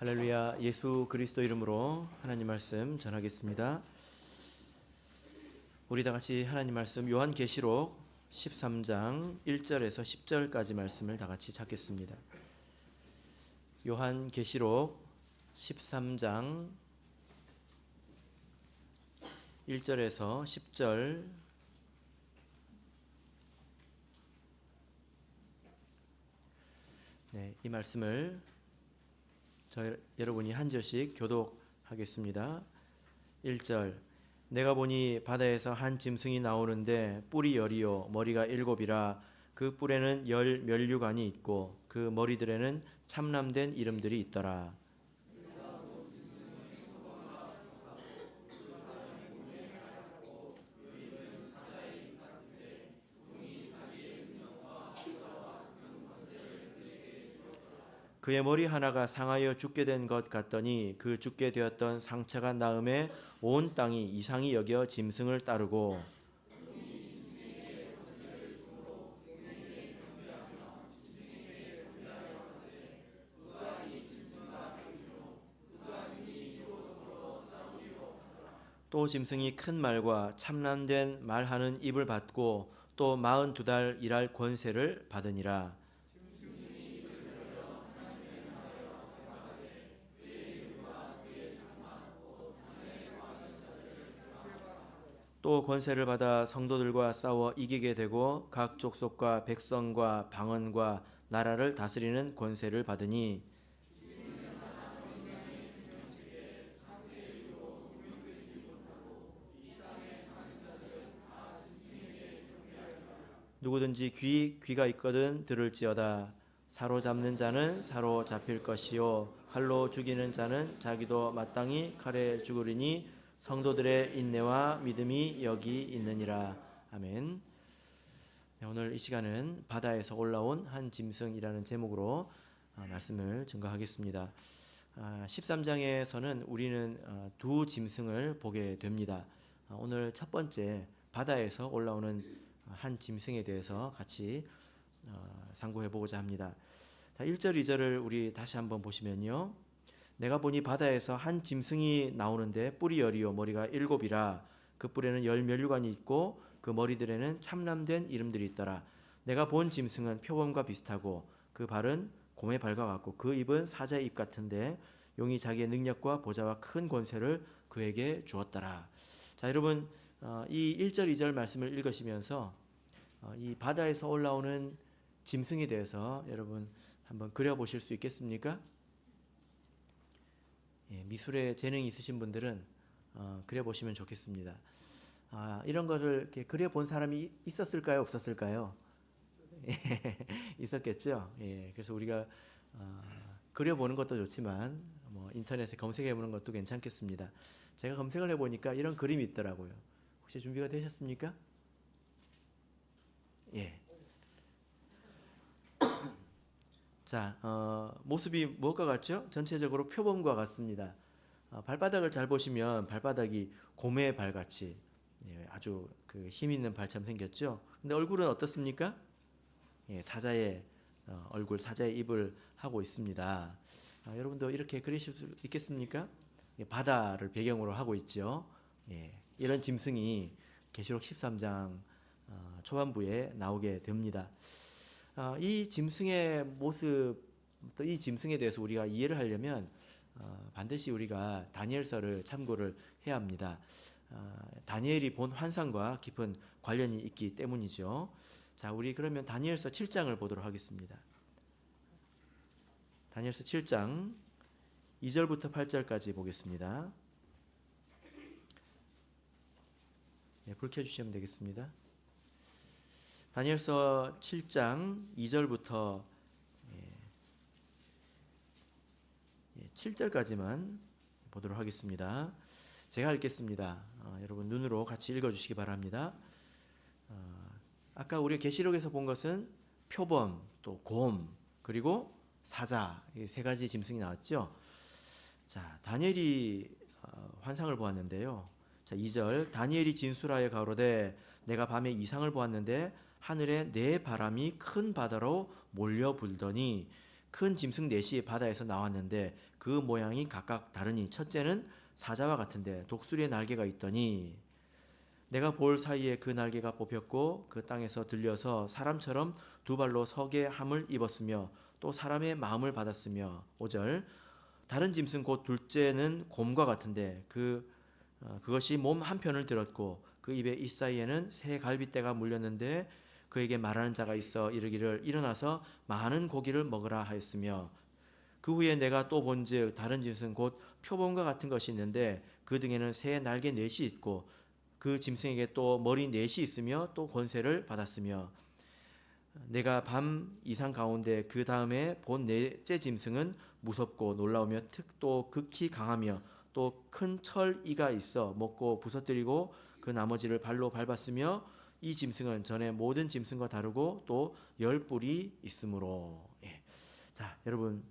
할렐루야. 예수 그리스도 이름으로 하나님 말씀 전하겠습니다. 우리 다 같이 하나님 말씀 요한계시록 13장 1절에서 10절까지 말씀을 다 같이 찾겠습니다. 요한계시록 13장 1절에서 10절. 이 말씀을 여러분이 한 절씩 교독하겠습니다. 1절. 내가 보니 바다에서 한 짐승이 나오는데 뿔이 10이요 머리가 7이라 그 뿔에는 10 면류관이 있고 그 머리들에는 참남된 이름들이 있더라. 그의 머리 하나가 상하여 죽게 된 것 같더니 그 죽게 되었던 상처가 나음에 온 땅이 이상히 여겨 짐승을 따르고 또 짐승이 큰 말과 참남된 말하는 입을 받고 또 42달 일할 권세를 받으니라. 또 권세를 받아 성도들과 싸워 이기게 되고 각 족속과 백성과 방언과 나라를 다스리는 권세를 받으니 누구든지 귀가 있거든 들을지어다. 사로잡는 자는 사로잡힐 것이요 칼로 죽이는 자는 자기도 마땅히 칼에 죽으리니 성도들의 인내와 믿음이 여기 있느니라. 아멘. 오늘 이 시간은 바다에서 올라온 한 짐승이라는 제목으로 말씀을 증거하겠습니다. 13장에서는 우리는 두 짐승을 보게 됩니다. 오늘 첫 번째 바다에서 올라오는 한 짐승에 대해서 같이 상고해 보고자 합니다. 1절 2절을 우리 다시 한번 보시면요. 내가 보니 바다에서 한 짐승이 나오는데 뿔이 10이요 머리가 7이라 그 뿔에는 10 면류관이 있고 그 머리들에는 참남된 이름들이 있더라. 내가 본 짐승은 표범과 비슷하고 그 발은 곰의 발과 같고 그 입은 사자의 입 같은데 용이 자기의 능력과 보좌와 큰 권세를 그에게 주었더라. 자, 여러분 이 1절 2절 말씀을 읽으시면서 이 바다에서 올라오는 짐승에 대해서 여러분 한번 그려보실 수 있겠습니까? 미술에 재능이 있으신 분들은 그려보시면 좋겠습니다. 이런 거를 이렇게 그려본 사람이 있었을까요? 없었을까요? 있었겠죠. 그래서 우리가 그려보는 것도 좋지만 인터넷에 검색해보는 것도 괜찮겠습니다. 제가 검색을 해보니까 이런 그림이 있더라고요. 혹시 준비가 되셨습니까? 예. 자, 모습이 무엇과 같죠? 전체적으로 표범과 같습니다. 발바닥을 잘 보시면 발바닥이 곰의 발같이 아주 그 힘 있는 발처럼 생겼죠. 근데 얼굴은 어떻습니까? 사자의 얼굴, 사자의 입을 하고 있습니다. 여러분도 이렇게 그리실 수 있겠습니까? 바다를 배경으로 하고 있죠. 이런 짐승이 계시록 13장 초반부에 나오게 됩니다. 이 짐승의 모습, 또 이 짐승에 대해서 우리가 이해를 하려면 반드시 우리가 다니엘서를 참고를 해야 합니다. 다니엘이 본 환상과 깊은 관련이 있기 때문이죠. 자, 우리 그러면 다니엘서 7장을 보도록 하겠습니다. 다니엘서 7장 2절부터 8절까지 보겠습니다. 불 켜주시면 되겠습니다. 다니엘서 7장 2절부터 7절까지만 보도록 하겠습니다. 제가 읽겠습니다. 여러분 눈으로 같이 읽어주시기 바랍니다. 아까 우리 계시록에서 본 것은 표범, 또 곰, 그리고 사자, 이 세 가지 짐승이 나왔죠. 자, 다니엘이 환상을 보았는데요. 자, 2절. 다니엘이 진술하여 가로되 내가 밤에 이상을 보았는데 하늘에 네 바람이 큰 바다로 몰려 불더니 큰 짐승 넷이 바다에서 나왔는데 그 모양이 각각 다르니 첫째는 사자와 같은데 독수리의 날개가 있더니 내가 볼 사이에 그 날개가 뽑혔고 그 땅에서 들려서 사람처럼 두 발로 서게 함을 입었으며 또 사람의 마음을 받았으며 5절 다른 짐승 곧 둘째는 곰과 같은데 그것이 몸 한편을 들었고 그 입에 이 사이에는 새 갈빗대가 물렸는데 그에게 말하는 자가 있어 이르기를 일어나서 많은 고기를 먹으라 하였으며 그 후에 내가 또 본즉 다른 짐승 곧 표범과 같은 것이 있는데 그 등에는 새 날개 넷이 있고 그 짐승에게 또 머리 넷이 있으며 또 권세를 받았으며 내가 밤 이상 가운데 그 다음에 본 넷째 짐승은 무섭고 놀라우며 또 극히 강하며 또 큰 철이가 있어 먹고 부서뜨리고 그 나머지를 발로 밟았으며 이 짐승은 전에 모든 짐승과 다르고 또 10뿔이 있으므로. 예. 자, 여러분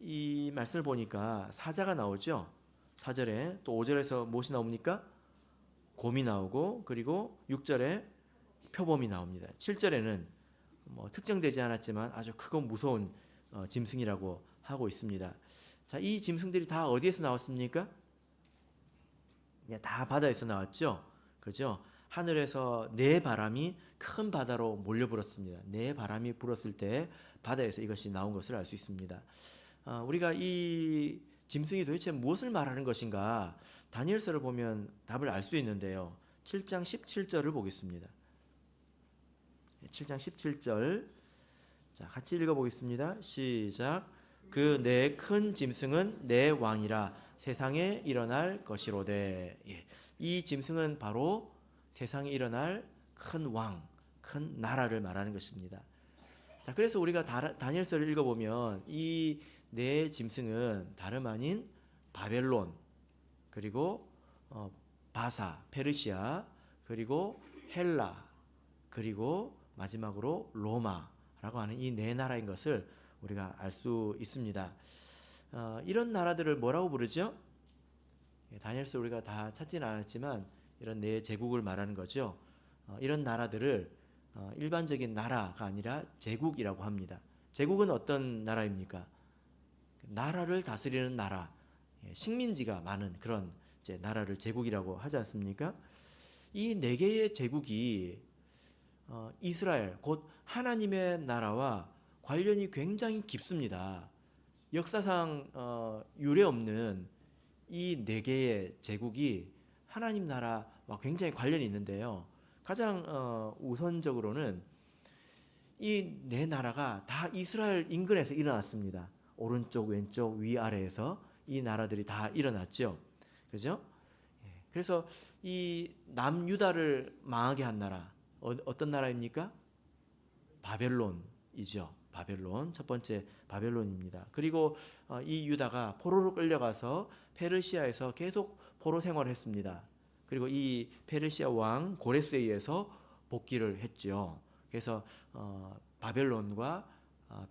이 말씀을 보니까 사자가 나오죠. 4절에 또 5절에서 무엇이 나옵니까? 곰이 나오고 그리고 6절에 표범이 나옵니다. 7절에는 특정되지 않았지만 아주 크고 무서운 짐승이라고 하고 있습니다. 자, 이 짐승들이 다 어디에서 나왔습니까? 다 바다에서 나왔죠. 그렇죠? 하늘에서 네 바람이 큰 바다로 몰려불었습니다. 네 바람이 불었을 때 바다에서 이것이 나온 것을 알 수 있습니다. 우리가 이 짐승이 도대체 무엇을 말하는 것인가? 다니엘서를 보면 답을 알 수 있는데요. 7장 17절을 보겠습니다. 7장 17절. 자, 같이 읽어보겠습니다. 시작. 그 네 큰 짐승은 내 왕이라 세상에 일어날 것이로되. 예. 이 짐승은 바로 세상에 일어날 큰 왕, 큰 나라를 말하는 것입니다. 자, 그래서 우리가 다니엘서를 읽어보면 이 네 짐승은 다름 아닌 바벨론, 그리고 바사, 페르시아, 그리고 헬라, 그리고 마지막으로 로마라고 하는 이 네 나라인 것을 우리가 알 수 있습니다. 이런 나라들을 뭐라고 부르죠? 다니엘서 우리가 다 찾지는 않았지만 이런 네 제국을 말하는 거죠. 이런 나라들을 일반적인 나라가 아니라 제국이라고 합니다. 제국은 어떤 나라입니까? 나라를 다스리는 나라, 식민지가 많은 그런 이제 나라를 제국이라고 하지 않습니까? 이 네 개의 제국이 이스라엘 곧 하나님의 나라와 관련이 굉장히 깊습니다. 역사상 유례 없는 이 네 개의 제국이 하나님 나라와 굉장히 관련이 있는데요. 가장 우선적으로는 이 네 나라가 다 이스라엘 인근에서 일어났습니다. 오른쪽, 왼쪽, 위아래에서 이 나라들이 다 일어났죠. 그죠? 그래서 이 남유다를 망하게 한 나라, 어떤 나라입니까? 바벨론이죠. 바벨론, 첫 번째 바벨론입니다. 그리고 이 유다가 포로로 끌려가서 페르시아에서 계속 포로 생활을 했습니다. 그리고 이 페르시아 왕 고레스에 의해서 복귀를 했죠. 그래서 바벨론과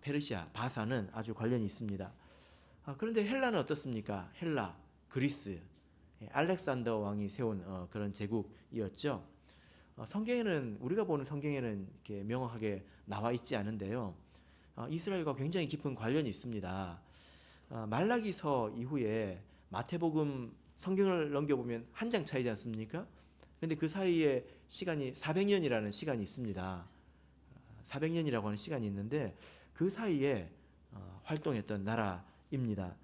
페르시아, 바사는 아주 관련이 있습니다. 그런데 헬라는 어떻습니까? 헬라, 그리스, 알렉산더 왕이 세운 그런 제국이었죠. 성경에는 우리가 보는 성경에는 이렇게 명확하게 나와 있지 않은데요. 이스라엘과 굉장히 깊은 관련이 있습니다. 말라기서 이후에 마태복음 성경을 넘겨보면 한 장 차이지 않습니까? 근데 그 사이에 시간이 400년이라는 시간이 있습니다. 400년이라고 하는 시간이 있는데 그 사이에 활동했던 나라입니다.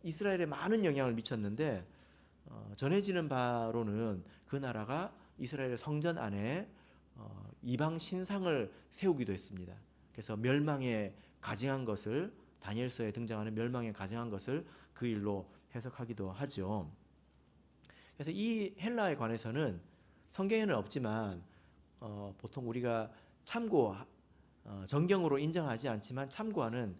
이스라엘에 많은 영향을 미쳤는데 전해지는 바로는 그 나라가 이스라엘의 성전 안에 이방 신상을 세우기도 했습니다. 그래서 멸망에 가증한 것을 다니엘서에 등장하는 멸망에 가증한 것을 그 일로 해석하기도 하죠. 그래서 이 헬라에 관해서는 성경에는 없지만 보통 우리가 정경으로 인정하지 않지만 참고하는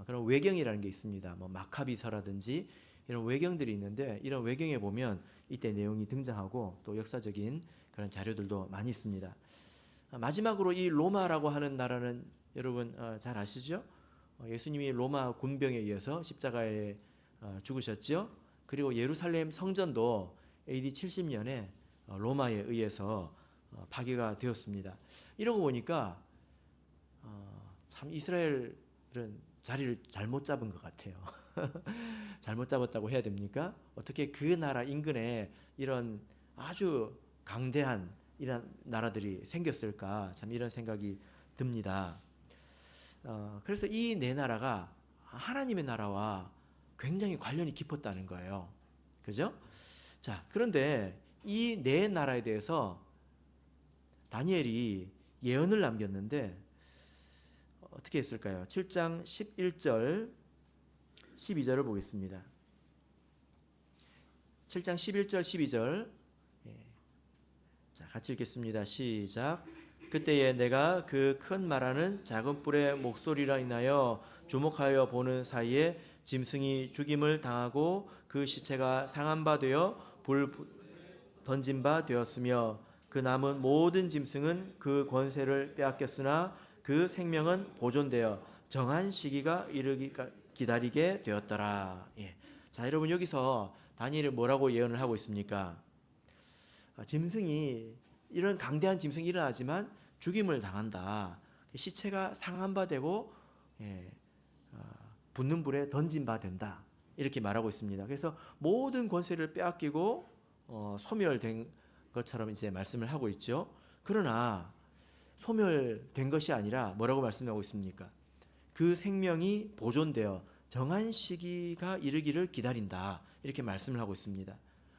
그런 외경이라는 게 있습니다. 마카비서라든지 이런 외경들이 있는데 이런 외경에 보면 이때 내용이 등장하고 또 역사적인 그런 자료들도 많이 있습니다. 마지막으로 이 로마라고 하는 나라는 여러분 잘 아시죠? 예수님이 로마 군병에 의해서 십자가에 죽으셨죠. 그리고 예루살렘 성전도 AD 70년에 로마에 의해서 파괴가 되었습니다. 이러고 보니까 참 이스라엘은 자리를 잘못 잡은 것 같아요. 잘못 잡았다고 해야 됩니까? 어떻게 그 나라 인근에 이런 아주 강대한 이런 나라들이 생겼을까? 참 이런 생각이 듭니다. 그래서 이 네 나라가 하나님의 나라와 굉장히 관련이 깊었다는 거예요. 그죠? 자, 그런데 이 네 나라에 대해서 다니엘이 예언을 남겼는데 어떻게 했을까요? 7장 11절 12절을 보겠습니다. 7장 11절 12절 자, 같이 읽겠습니다. 시작. 그때에 내가 그 큰 말하는 작은 뿔의 목소리라 인하여 주목하여 보는 사이에 짐승이 죽임을 당하고 그 시체가 상한 바 되어 불 던진 바 되었으며 그 남은 모든 짐승은 그 권세를 빼앗겼으나 그 생명은 보존되어 정한 시기가 이르기까지 기다리게 되었더라. 예. 자, 여러분 여기서 다니엘이 뭐라고 예언을 하고 있습니까? 짐승이 이런 강대한 짐승이 일어나지만 죽임을 당한다. 시체가 상한 바 되고 붙는 불에 던진 바 된다. 이렇게 말하고 있습니다. 그래서 모든 권세를 빼앗기고 소멸된 것처럼 이제 말씀을 하고 있죠. 그러나 소멸된 것이 아니라 뭐라고 말씀하고 있습니까? 그 생명이 보존되어 정한 시기가 이르기를 기다린다. 이렇게 말씀을 하고 있습니다.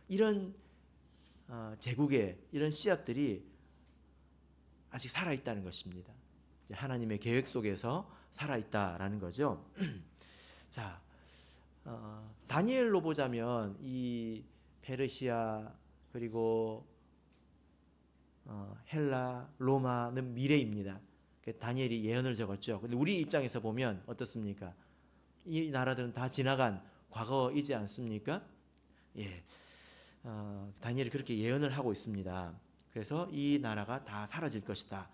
이런 제국의 이런 씨앗들이 아직 살아있다는 것입니다. 하나님의 계획 속에서 살아있다라는 거죠. 자, 다니엘로 보자면 이 페르시아 그리고 헬라, 로마는 미래입니다. 다니엘이 예언을 적었죠. 근데 우리 입장에서 보면 어떻습니까? 이 나라들은 다 지나간 과거이지 않습니까? 예, 다니엘이 그렇게 예언을 하고 있습니다. 그래서 이 나라가 다 사라질 것이다.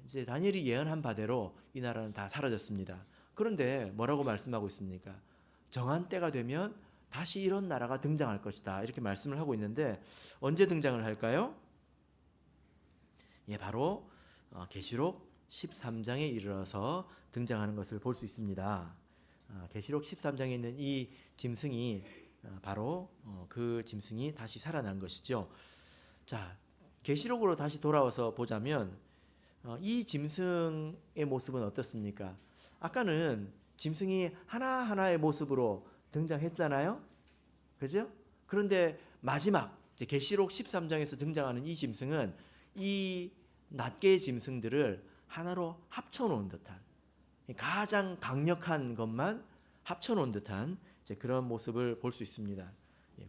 이제 다니엘이 예언한 바대로 이 나라는 다 사라졌습니다. 그런데 뭐라고 말씀하고 있습니까? 정한 때가 되면 다시 이런 나라가 등장할 것이다. 이렇게 말씀을 하고 있는데 언제 등장을 할까요? 예, 바로 계시록 13장에 이르러서 등장하는 것을 볼 수 있습니다. 계시록 13장에 있는 이 짐승이 바로 그 짐승이 다시 살아난 것이죠. 자, 계시록으로 다시 돌아와서 보자면 이 짐승의 모습은 어떻습니까? 아까는 짐승이 하나하나의 모습으로 등장했잖아요. 그죠? 그런데 마지막 계시록 13장에서 등장하는 이 짐승은 이 낱개의 짐승들을 하나로 합쳐놓은 듯한 가장 강력한 것만 합쳐놓은 듯한 그런 모습을 볼 수 있습니다.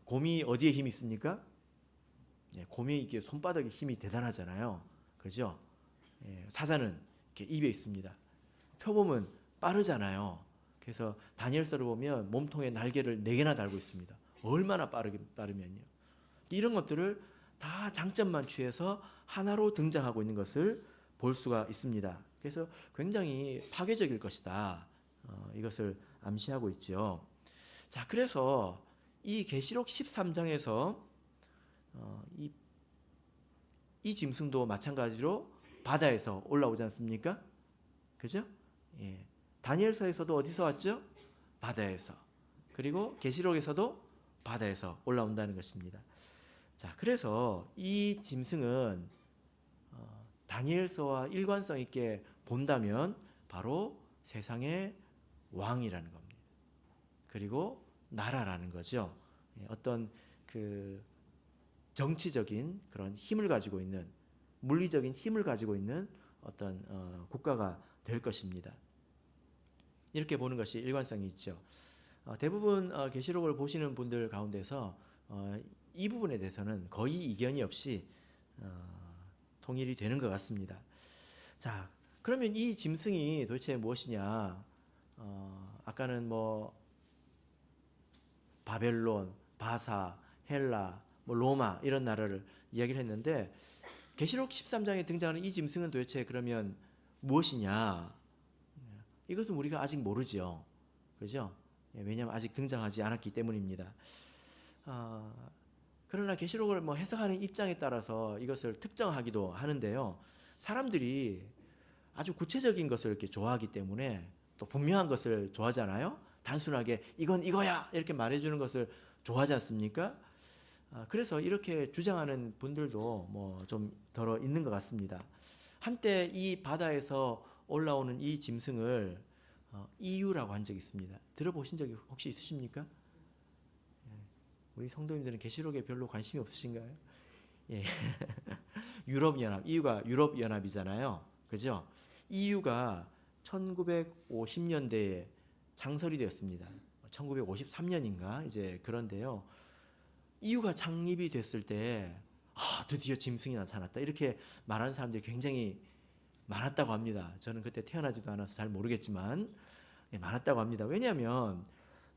곰이 어디에 힘이 있습니까? 곰이 이게 손바닥에 힘이 대단하잖아요. 그죠? 사자는 이렇게 입에 있습니다. 표범은 빠르잖아요. 그래서 다니엘서를 보면 몸통에 날개를 4개나 달고 있습니다. 얼마나 빠르면요. 이런 것들을 다 장점만 취해서 하나로 등장하고 있는 것을 볼 수가 있습니다. 그래서 굉장히 파괴적일 것이다. 이것을 암시하고 있죠. 자, 그래서 이 계시록 13장에서 이 짐승도 마찬가지로 바다에서 올라오지 않습니까? 그죠? 예. 다니엘서에서도 어디서 왔죠? 바다에서. 그리고 계시록에서도 바다에서 올라온다는 것입니다. 자, 그래서 이 짐승은 다니엘서와 일관성 있게 본다면 바로 세상의 왕이라는 겁니다. 그리고 나라라는 거죠. 어떤 그 정치적인 그런 힘을 가지고 있는 물리적인 힘을 가지고 있는 어떤 국가가 될 것입니다. 이렇게 보는 것이 일관성이 있죠. 대부분 계시록을 보시는 분들 가운데서 이 부분에 대해서는 거의 이견이 없이 통일이 되는 것 같습니다. 자, 그러면 이 짐승이 도대체 무엇이냐? 아까는 뭐 바벨론, 바사, 헬라, 뭐 로마 이런 나라를 이야기를 했는데 계시록 13장에 등장하는 이 짐승은 도대체 그러면 무엇이냐? 이것은 우리가 아직 모르죠. 그죠? 왜냐하면 아직 등장하지 않았기 때문입니다. 그러나 계시록을 해석하는 입장에 따라서 이것을 특정하기도 하는데요. 사람들이 아주 구체적인 것을 이렇게 좋아하기 때문에 또 분명한 것을 좋아하잖아요. 단순하게 이건 이거야 이렇게 말해주는 것을 좋아하지 않습니까? 그래서 이렇게 주장하는 분들도 뭐 좀 더러 있는 것 같습니다. 한때 이 바다에서 올라오는 이 짐승을 이유라고 한 적이 있습니다. 들어보신 적이 혹시 있으십니까? 우리 성도님들은 계시록에 별로 관심이 없으신가요? 예. 유럽연합, EU가 유럽연합이잖아요. 그죠? EU가 1950년대에 창설이 되었습니다. 1953년인가 이제 그런데요. EU가 창립이 됐을 때 드디어 짐승이 나타났다 이렇게 말하는 사람들이 굉장히 많았다고 합니다. 저는 그때 태어나지도 않아서 잘 모르겠지만 많았다고 합니다. 왜냐하면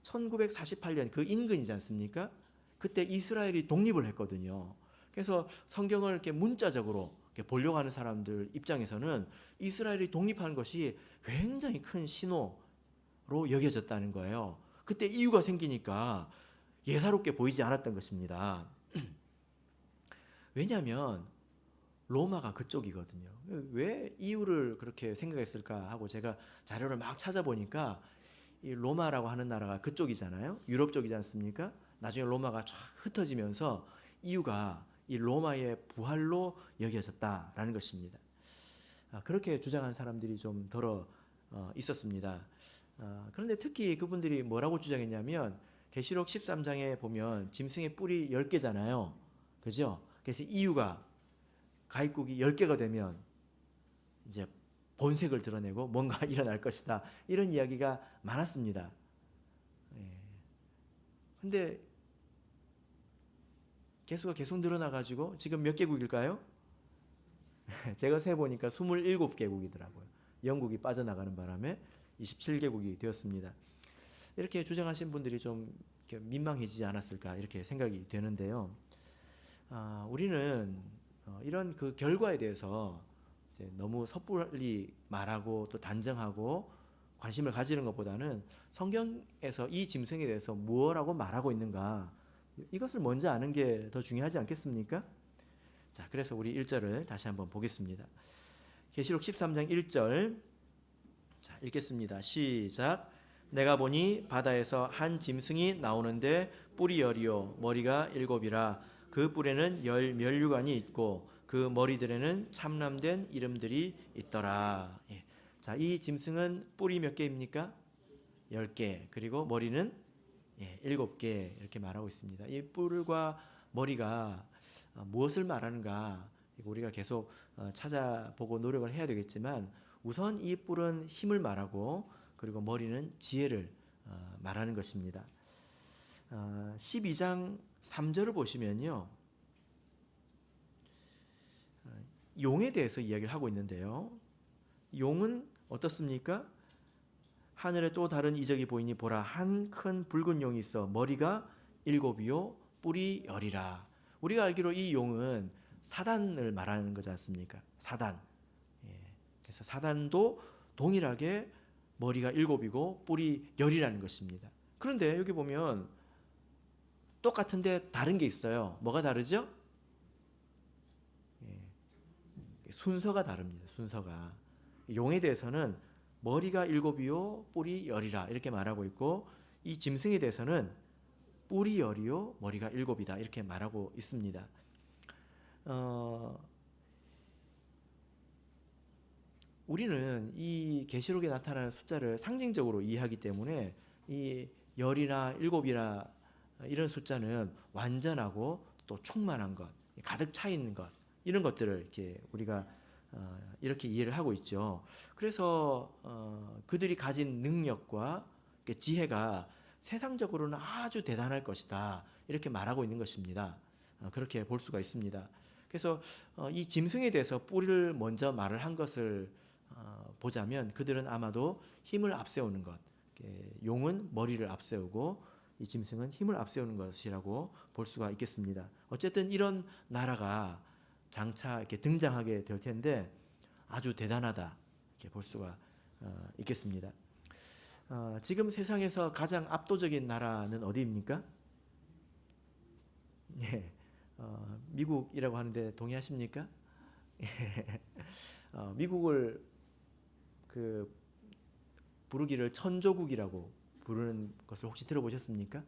1948년 그 인근이지 않습니까? 그때 이스라엘이 독립을 했거든요. 그래서 성경을 이렇게 문자적으로 이렇게 보려고 하는 사람들 입장에서는 이스라엘이 독립하는 것이 굉장히 큰 신호로 여겨졌다는 거예요. 그때 이유가 생기니까 예사롭게 보이지 않았던 것입니다. 왜냐하면 로마가 그쪽이거든요. 왜 이유를 그렇게 생각했을까 하고 제가 자료를 막 찾아보니까 이 로마라고 하는 나라가 그쪽이잖아요. 유럽 쪽이지 않습니까? 나중에 로마가 쫙 흩어지면서 이유가 이 로마의 부활로 여겨졌다라는 것입니다. 그렇게 주장하는 사람들이 좀 더러 있었습니다. 그런데 특히 그분들이 뭐라고 주장했냐면 계시록 13장에 보면 짐승의 뿔이 10개잖아요. 그죠? 그래서 이유가 가입국이 10개가 되면 이제 본색을 드러내고 뭔가 일어날 것이다. 이런 이야기가 많았습니다. 근데 개수가 계속 늘어나가지고 지금 몇 개국일까요? 제가 세보니까 27개국이더라고요. 영국이 빠져나가는 바람에 27개국이 되었습니다. 이렇게 주장하신 분들이 좀 민망해지지 않았을까 이렇게 생각이 되는데요. 우리는 이런 그 결과에 대해서 이제 너무 섣불리 말하고 또 단정하고 관심을 가지는 것보다는 성경에서 이 짐승에 대해서 무엇라고 말하고 있는가 이것을 먼저 아는 게 더 중요하지 않겠습니까? 자, 그래서 우리 1절을 다시 한번 보겠습니다. 계시록 13장 1절 자, 읽겠습니다. 시작. 내가 보니 바다에서 한 짐승이 나오는데 뿔이 10이요 머리가 7이라 그 뿔에는 10 면류관이 있고 그 머리들에는 참람된 이름들이 있더라. 예. 자, 이 짐승은 뿔이 몇 개입니까? 10개. 그리고 머리는 7개 이렇게 말하고 있습니다. 이 뿔과 머리가 무엇을 말하는가 우리가 계속 찾아보고 노력을 해야 되겠지만 우선 이 뿔은 힘을 말하고 그리고 머리는 지혜를 말하는 것입니다. 12장 3절을 보시면요. 용에 대해서 이야기를 하고 있는데요. 용은 어떻습니까? 하늘에 또 다른 이적이 보이니 보라 한 큰 붉은 용이 있어 머리가 7이요 뿔이 10이라. 우리가 알기로 이 용은 사단을 말하는 거지 않습니까? 사단. 그래서 사단도 동일하게 머리가 7이고 뿔이 10이라는 것입니다. 그런데 여기 보면 똑같은데 다른 게 있어요. 뭐가 다르죠? 순서가 다릅니다. 순서가. 용에 대해서는 머리가 7이요 뿔이 10이라 이렇게 말하고 있고 이 짐승에 대해서는 뿔이 10이요 머리가 7이다 이렇게 말하고 있습니다. 우리는 이 계시록에 나타나는 숫자를 상징적으로 이해하기 때문에 이 10이나 7이나 이런 숫자는 완전하고 또 충만한 것, 가득 차 있는 것 이런 것들을 이렇게 우리가 이렇게 이해를 하고 있죠. 그래서 그들이 가진 능력과 지혜가 세상적으로는 아주 대단할 것이다 이렇게 말하고 있는 것입니다. 그렇게 볼 수가 있습니다. 그래서 이 짐승에 대해서 뿔을 먼저 말을 한 것을 보자면 그들은 아마도 힘을 앞세우는 것, 용은 머리를 앞세우고 이 짐승은 힘을 앞세우는 것이라고 볼 수가 있겠습니다. 어쨌든 이런 나라가 장차 이렇게 등장하게 될 텐데 아주 대단하다 이렇게 볼 수가 있겠습니다. 지금 세상에서 가장 압도적인 나라는 어디입니까? 예, 미국이라고 하는데 동의하십니까? 미국을 그 부르기를 천조국이라고 부르는 것을 혹시 들어보셨습니까?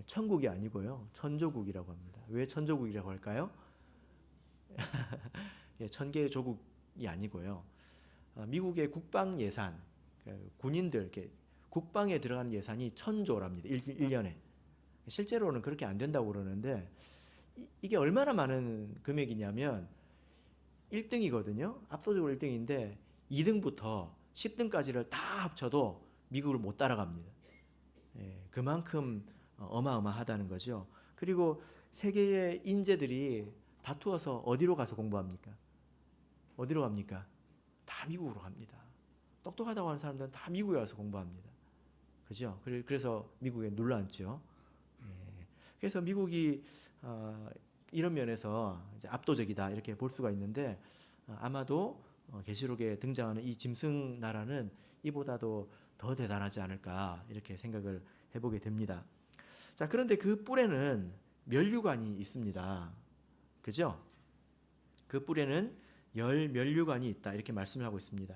천국이 아니고요. 천조국이라고 합니다. 왜 천조국이라고 할까요? 천개의 조국이 아니고요. 미국의 국방 예산, 군인들 이렇게 국방에 들어가는 예산이 1,000조랍니다. 1년에. 실제로는 그렇게 안 된다고 그러는데 이게 얼마나 많은 금액이냐면 1등이거든요. 압도적으로 1등인데 2등부터 10등까지를 다 합쳐도 미국을 못 따라갑니다. 그만큼 어마어마하다는 거죠. 그리고 세계의 인재들이 다투어서 어디로 가서 공부합니까? 어디로 갑니까? 다 미국으로 갑니다. 똑똑하다고 하는 사람들은 다 미국에 와서 공부합니다. 그죠? 그래서 미국에 눌러앉죠. 그래서 미국이 이런 면에서 이제 압도적이다 이렇게 볼 수가 있는데 아마도 계시록에 등장하는 이 짐승 나라는 이보다도 더 대단하지 않을까 이렇게 생각을 해보게 됩니다. 자, 그런데 그 뿔에는 면류관이 있습니다. 그죠? 그 뿔에는 열 면류관이 있다 이렇게 말씀을 하고 있습니다.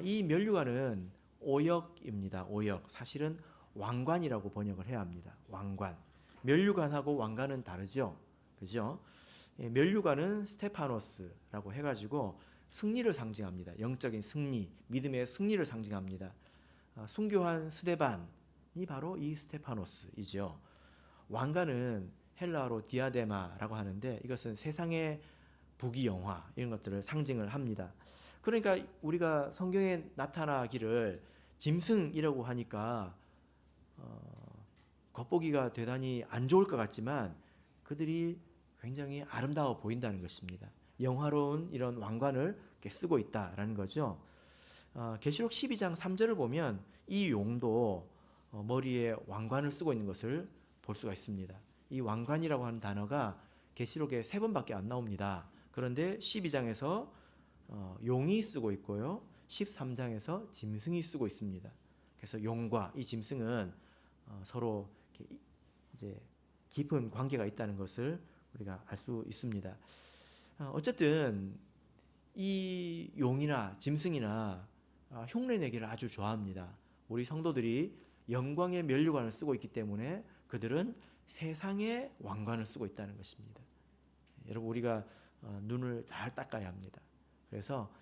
이 면류관은 오역입니다. 오역. 사실은 왕관이라고 번역을 해야 합니다. 왕관. 면류관하고 왕관은 다르죠. 그죠? 면류관은 스테파노스라고 해가지고 승리를 상징합니다. 영적인 승리, 믿음의 승리를 상징합니다. 순교한 스데반이 바로 이 스테파노스이죠. 왕관은 헬라어로 디아데마라고 하는데 이것은 세상의 부귀영화 이런 것들을 상징을 합니다. 그러니까 우리가 성경에 나타나기를 짐승이라고 하니까 겉보기가 대단히 안 좋을 것 같지만 그들이 굉장히 아름다워 보인다는 것입니다. 영화로운 이런 왕관을 쓰고 있다라는 거죠. 계시록 12장 3절을 보면 이 용도 머리에 왕관을 쓰고 있는 것을 볼 수가 있습니다. 이 왕관이라고 하는 단어가 계시록에 3번밖에 안 나옵니다. 그런데 12장에서 용이 쓰고 있고요. 13장에서 짐승이 쓰고 있습니다. 그래서 용과 이 짐승은 서로 이제 깊은 관계가 있다는 것을 우리가 알 수 있습니다. 어쨌든 이 용이나 짐승이나 흉내내기를 아주 좋아합니다. 우리 성도들이 영광의 면류관을 쓰고 있기 때문에 그들은 세상의 왕관을 쓰고 있다는 것입니다. 여러분 우리가 눈을 잘 닦아야 합니다. 그래서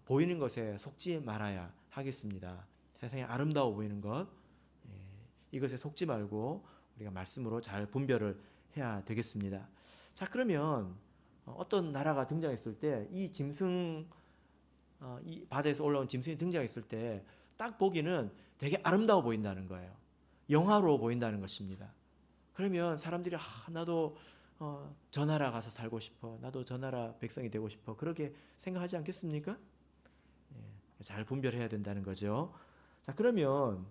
보이는 것에 속지 말아야 하겠습니다. 세상에 아름다워 보이는 것 이것에 속지 말고 우리가 말씀으로 잘 분별을 해야 되겠습니다. 자, 그러면 어떤 나라가 등장했을 때 이 짐승 이 바다에서 올라온 짐승이 등장했을 때 딱 보기는 되게 아름다워 보인다는 거예요. 영화로워 보인다는 것입니다. 그러면 사람들이 나도 저 나라 가서 살고 싶어. 나도 저 나라 백성이 되고 싶어. 그렇게 생각하지 않겠습니까? 잘 분별해야 된다는 거죠. 자, 그러면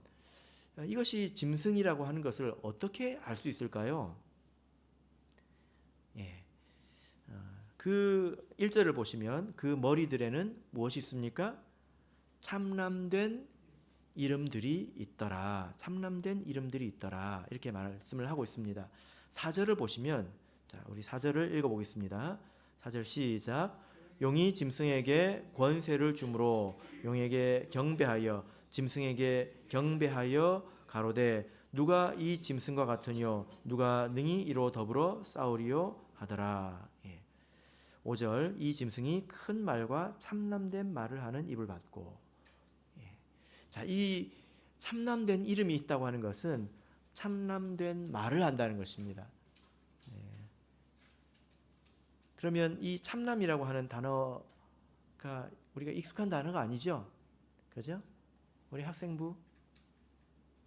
이것이 짐승이라고 하는 것을 어떻게 알 수 있을까요? 그 1절을 보시면 그 머리들에는 무엇이 있습니까? 참남된 이름들이 있더라. 참남된 이름들이 있더라. 이렇게 말씀을 하고 있습니다. 4절을 보시면 자, 우리 4절을 읽어보겠습니다. 4절 시작. 용이 짐승에게 권세를 주므로 용에게 경배하여 짐승에게 경배하여 가로되 누가 이 짐승과 같으뇨 누가 능히 이로 더불어 싸우리요 하더라. 5절 이 짐승이 큰 말과 참남된 말을 하는 입을 받고 자, 이 참남된 이름이 있다고 하는 것은 참남된 말을 한다는 것입니다. 그러면 이 참남이라고 하는 단어가 우리가 익숙한 단어가 아니죠? 그죠? 우리 학생부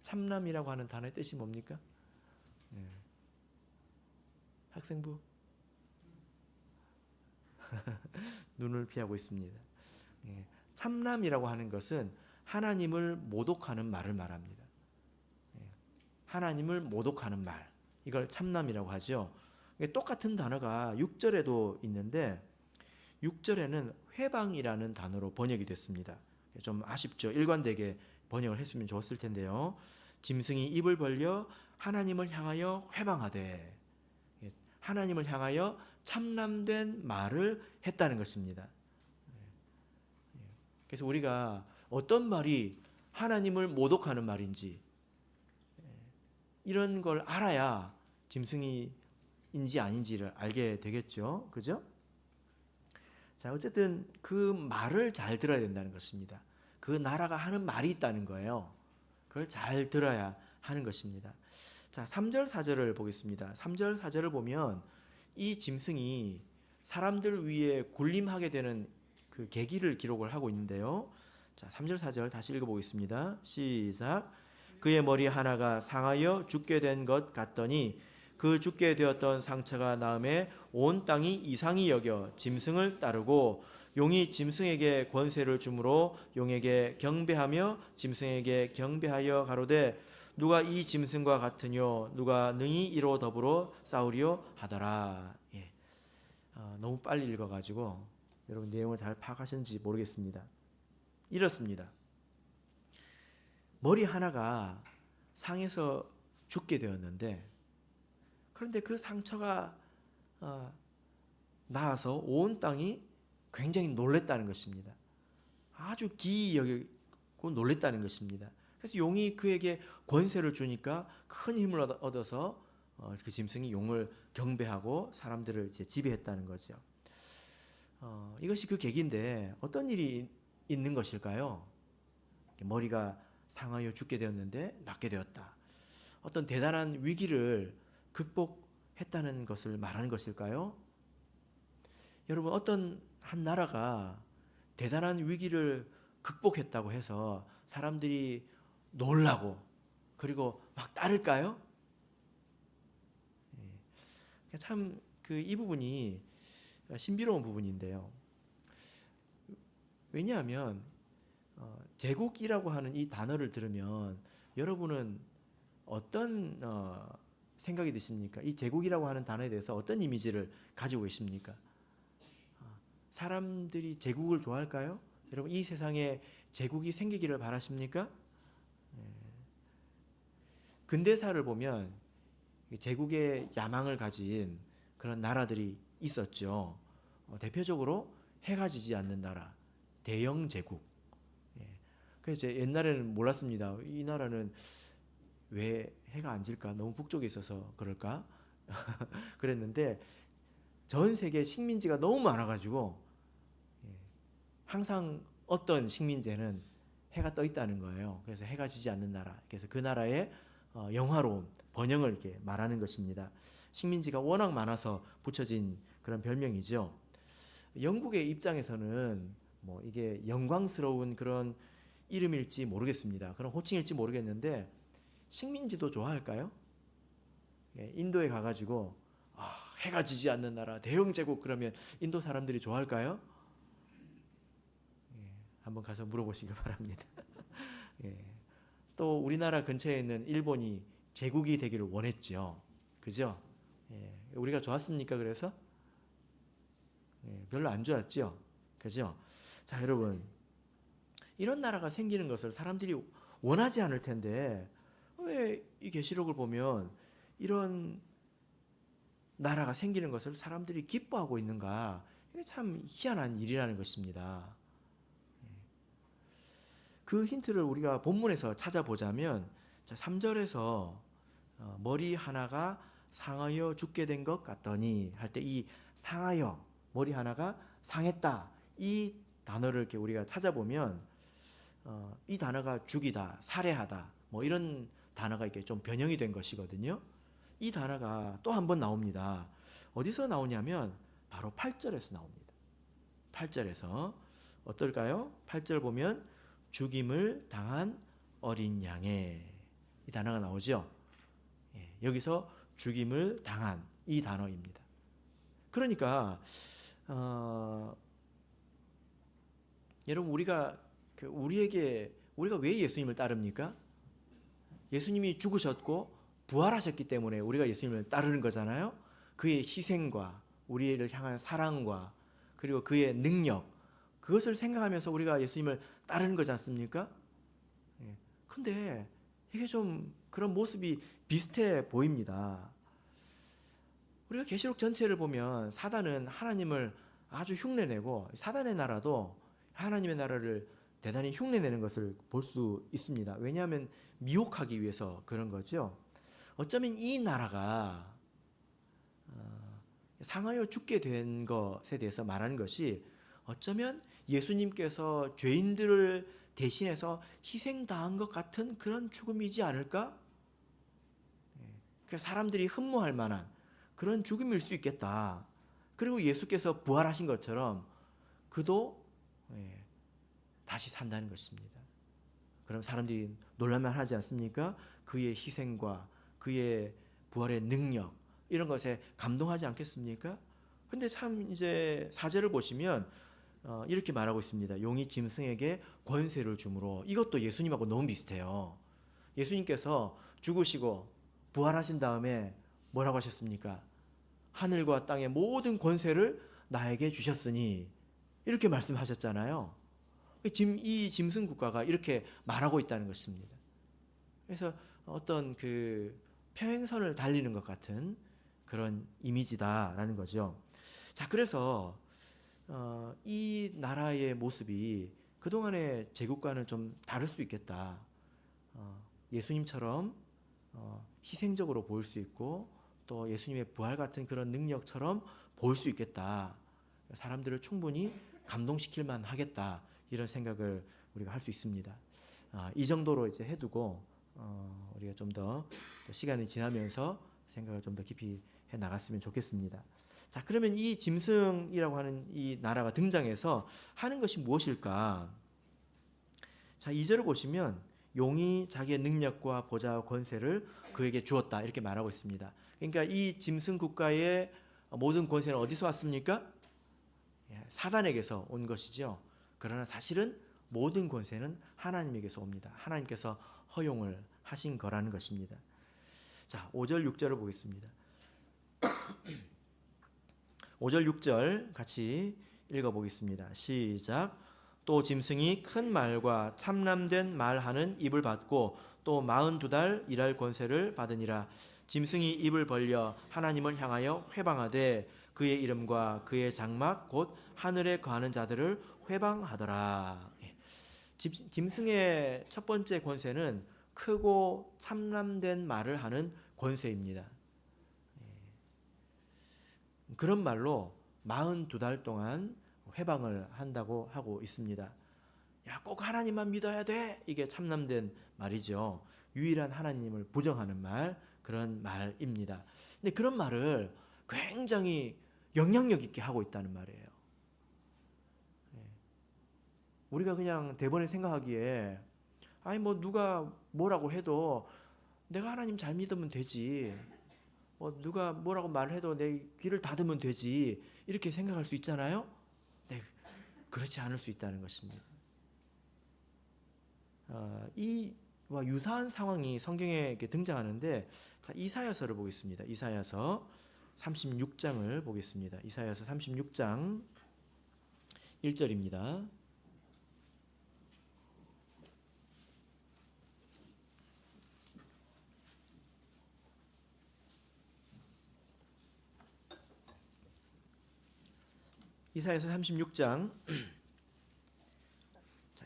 참남이라고 하는 단어의 뜻이 뭡니까? 학생부 눈을 피하고 있습니다. 참남이라고 하는 것은 하나님을 모독하는 말을 말합니다. 하나님을 모독하는 말 이걸 참남이라고 하죠. 똑같은 단어가 6절에도 있는데 6절에는 회방이라는 단어로 번역이 됐습니다. 좀 아쉽죠. 일관되게 번역을 했으면 좋았을 텐데요. 짐승이 입을 벌려 하나님을 향하여 회방하되 하나님을 향하여 참남된 말을 했다는 것입니다. 그래서 우리가 어떤 말이 하나님을 모독하는 말인지 이런 걸 알아야 짐승이인지 아닌지를 알게 되겠죠. 그죠? 자, 어쨌든 그 말을 잘 들어야 된다는 것입니다. 그 나라가 하는 말이 있다는 거예요. 그걸 잘 들어야 하는 것입니다. 자, 3절 4절을 보겠습니다. 3절 4절을 보면 이 짐승이 사람들 위에 군림하게 되는 그 계기를 기록을 하고 있는데요. 자, 3절 4절 다시 읽어보겠습니다. 시작. 그의 머리 하나가 상하여 죽게 된 것 같더니 그 죽게 되었던 상처가 나음에 온 땅이 이상히 여겨 짐승을 따르고 용이 짐승에게 권세를 주므로 용에게 경배하며 짐승에게 경배하여 가로되 누가 이 짐승과 같으뇨 누가 능히 이로 더불어 싸우리요 하더라. 예. 너무 빨리 읽어가지고 여러분 내용을 잘 파악하셨는지 모르겠습니다. 이렇습니다. 머리 하나가 상해서 죽게 되었는데 그런데 그 상처가 나아서 온 땅이 굉장히 놀랬다는 것입니다. 아주 기이 여기고 놀랬다는 것입니다. 그래서 용이 그에게 권세를 주니까 큰 힘을 얻어서 그 짐승이 용을 경배하고 사람들을 이제 지배했다는 거죠. 이것이 그 계기인데 어떤 일이 있는 것일까요? 머리가 상하여 죽게 되었는데 낫게 되었다. 어떤 대단한 위기를 극복했다는 것을 말하는 것일까요? 여러분, 어떤 한 나라가 대단한 위기를 극복했다고 해서 사람들이 놀라고 그리고 막 따를까요? 참 이 부분이 신비로운 부분인데요. 왜냐하면 제국이라고 하는 이 단어를 들으면 여러분은 어떤 생각이 드십니까? 이 제국이라고 하는 단어에 대해서 어떤 이미지를 가지고 계십니까? 사람들이 제국을 좋아할까요? 여러분 이 세상에 제국이 생기기를 바라십니까? 근대사를 보면 제국의 야망을 가진 그런 나라들이 있었죠. 대표적으로 해가 지지 않는 나라, 대영 제국. 그래서 옛날에는 몰랐습니다. 이 나라는 왜 해가 안 질까? 너무 북쪽에 있어서 그럴까? 그랬는데 전 세계 식민지가 너무 많아가지고 항상 어떤 식민지에는 해가 떠 있다는 거예요. 그래서 해가 지지 않는 나라. 그래서 그 나라의 영화로운 번영을 이렇게 말하는 것입니다. 식민지가 워낙 많아서 붙여진 그런 별명이죠. 영국의 입장에서는 뭐 이게 영광스러운 그런 이름일지 모르겠습니다. 그런 호칭일지 모르겠는데 식민지도 좋아할까요? 인도에 가가지고 해가 지지 않는 나라 대영제국 그러면 인도 사람들이 좋아할까요? 한번 가서 물어보시기 바랍니다. 또 우리나라 근처에 있는 일본이 제국이 되기를 원했죠. 그죠? 우리가 좋았습니까? 그래서? 별로 안 좋았죠. 그죠? 자, 여러분. 이런 나라가 생기는 것을 사람들이 원하지 않을 텐데 왜 이 계시록을 보면 이런 나라가 생기는 것을 사람들이 기뻐하고 있는가? 이게 참 희한한 일이라는 것입니다. 그 힌트를 우리가 본문에서 찾아보자면 3절에서 머리 하나가 상하여 죽게 된 것 같더니 할 때 이 상하여 머리 하나가 상했다 이 단어를 이렇게 우리가 찾아보면 이 단어가 죽이다 살해하다 뭐 이런 단어가 이렇게 좀 변형이 된 것이거든요. 이 단어가 또 한 번 나옵니다. 어디서 나오냐면 바로 8절에서 나옵니다. 8절에서 어떨까요? 8절 보면 죽임을 당한 어린 양의 이 단어가 나오죠. 여기서 죽임을 당한 이 단어입니다. 그러니까 여러분 우리가 왜 예수님을 따릅니까? 예수님이 죽으셨고 부활하셨기 때문에 우리가 예수님을 따르는 거잖아요. 그의 희생과 우리를 향한 사랑과 그리고 그의 능력 그것을 생각하면서 우리가 예수님을 따르는 거지 않습니까? 근데 이게 좀 그런 모습이 비슷해 보입니다. 우리가 계시록 전체를 보면 사단은 하나님을 아주 흉내내고 사단의 나라도 하나님의 나라를 대단히 흉내내는 것을 볼 수 있습니다. 왜냐하면 미혹하기 위해서 그런 거죠. 어쩌면 이 나라가 상하여 죽게 된 것에 대해서 말하는 것이 어쩌면 예수님께서 죄인들을 대신해서 희생당한 것 같은 그런 죽음이지 않을까? 그래서 사람들이 흠모할 만한 그런 죽음일 수 있겠다. 그리고 예수께서 부활하신 것처럼 그도 다시 산다는 것입니다. 그럼 사람들이 놀랄만 하지 않습니까? 그의 희생과 그의 부활의 능력 이런 것에 감동하지 않겠습니까? 근데 참 이제 사절을 보시면 이렇게 말하고 있습니다. 용이 짐승에게 권세를 주므로. 이것도 예수님하고 너무 비슷해요. 예수님께서 죽으시고 부활하신 다음에 뭐라고 하셨습니까? 하늘과 땅의 모든 권세를 나에게 주셨으니 이렇게 말씀하셨잖아요. 이 짐승 국가가 이렇게 말하고 있다는 것입니다. 그래서 어떤 그 평행선을 달리는 것 같은 그런 이미지다라는 거죠. 자, 그래서 이 나라의 모습이 그동안의 제국과는 좀 다를 수 있겠다. 예수님처럼 희생적으로 보일 수 있고 또 예수님의 부활 같은 그런 능력처럼 보일 수 있겠다. 사람들을 충분히 감동시킬 만하겠다. 이런 생각을 우리가 할 수 있습니다. 이 정도로 이제 해두고 우리가 좀 더 시간이 지나면서 생각을 좀 더 깊이 해 나갔으면 좋겠습니다. 자, 그러면 이 짐승이라고 하는 이 나라가 등장해서 하는 것이 무엇일까? 자, 2절을 보시면 용이 자기의 능력과 보좌와 권세를 그에게 주었다 이렇게 말하고 있습니다. 그러니까 이 짐승 국가의 모든 권세는 어디서 왔습니까? 사단에게서 온 것이죠. 그러나 사실은 모든 권세는 하나님에게서 옵니다. 하나님께서 허용을 하신 거라는 것입니다. 자, 5절 6절을 보겠습니다. 5절 6절 같이 읽어보겠습니다. 시작. 또 짐승이 큰 말과 참람된 말하는 입을 받고 또 42달 일할 권세를 받으니라. 짐승이 입을 벌려 하나님을 향하여 회방하되 그의 이름과 그의 장막 곧 하늘에 거하는 자들을 회방하더라. 짐승의 첫 번째 권세는 크고 참람된 말을 하는 권세입니다. 그런 말로 42달 동안 회방을 한다고 하고 있습니다. 야, 꼭 하나님만 믿어야 돼. 이게 참남된 말이죠. 유일한 하나님을 부정하는 말, 그런 말입니다. 근데 그런 말을 굉장히 영향력 있게 하고 있다는 말이에요. 우리가 그냥 대번에 생각하기에 아니 뭐 누가 뭐라고 해도 내가 하나님 잘 믿으면 되지. 누가 뭐라고 말해도 내 귀를 닫으면 되지. 이렇게 생각할 수 있잖아요. 네, 그렇지 않을 수 있다는 것입니다. 이와 유사한 상황이 성경에 등장하는데, 자, 이사야서를 보겠습니다. 이사야서 36장을 보겠습니다. 이사야서 36장 1절입니다. 이사야서 36장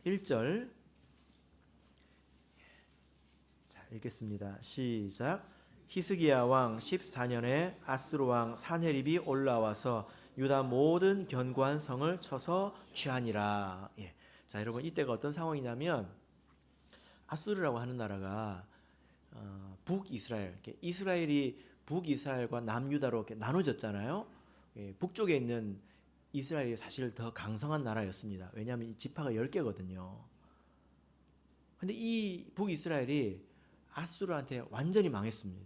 1절 읽겠습니다. 시작. 히스기야 왕 14년에 아스루 왕 사네립이 올라와서 유다 모든 견고한 성을 쳐서 취하니라. 자, 여러분 이때가 어떤 상황이냐면 아수르라고 하는 나라가 북이스라엘, 이스라엘이 북이스라엘과 남유다로 이렇게 나눠졌잖아요. 북쪽에 있는 이스라엘이 사실 더 강성한 나라였습니다. 왜냐하면 이 지파가 10개거든요. 근데 이 북이스라엘이 아수르한테 완전히 망했습니다.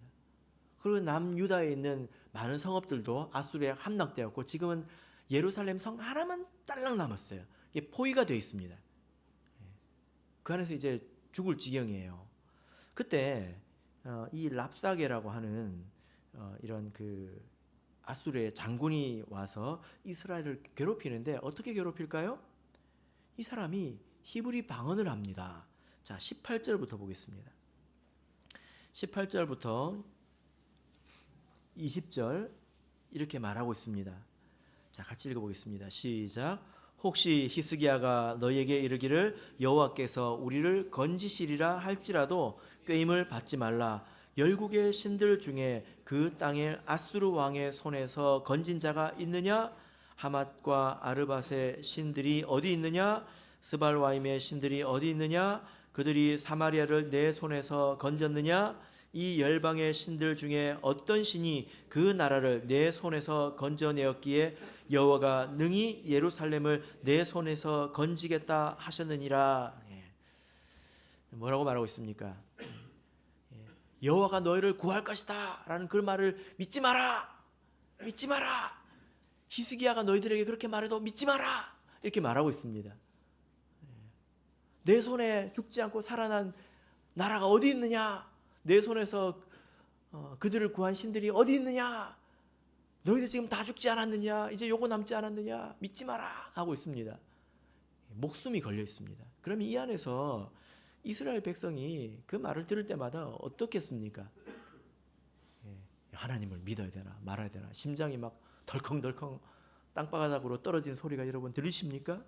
그리고 남유다에 있는 많은 성읍들도 아수르에 함락되었고 지금은 예루살렘 성 하나만 딸랑 남았어요. 이게 포위가 되어 있습니다. 그 안에서 이제 죽을 지경이에요. 그때 이 랍사게라고 하는 이런 그 아수르의 장군이 와서 이스라엘을 괴롭히는데 어떻게 괴롭힐까요? 이 사람이 히브리 방언을 합니다. 자, 18절부터 보겠습니다. 18절부터 20절 이렇게 말하고 있습니다. 자, 같이 읽어보겠습니다. 시작. 혹시 히스기야가 너희에게 이르기를 여호와께서 우리를 건지시리라 할지라도 꾀임을 받지 말라. 열국의 신들 중에 그 땅의 아수르 왕의 손에서 건진 자가 있느냐? 하맛과 아르밧의 신들이 어디 있느냐? 스발와임의 신들이 어디 있느냐? 그들이 사마리아를 내 손에서 건졌느냐? 이 열방의 신들 중에 어떤 신이 그 나라를 내 손에서 건져내었기에 여호와가 능히 예루살렘을 내 손에서 건지겠다 하셨느니라. 뭐라고 말하고 있습니까? 여호와가 너희를 구할 것이다 라는 그 말을 믿지 마라. 믿지 마라. 히스기야가 너희들에게 그렇게 말해도 믿지 마라. 이렇게 말하고 있습니다. 내 손에 죽지 않고 살아난 나라가 어디 있느냐? 내 손에서 그들을 구한 신들이 어디 있느냐? 너희들 지금 다 죽지 않았느냐? 이제 요거 남지 않았느냐? 믿지 마라 하고 있습니다. 목숨이 걸려 있습니다. 그럼 이 안에서 이스라엘 백성이 그 말을 들을 때마다 어떻겠습니까? 하나님을 믿어야 되나 말아야 되나 심장이 막 덜컹덜컹 땅바닥으로 떨어진 소리가 여러분 들리십니까?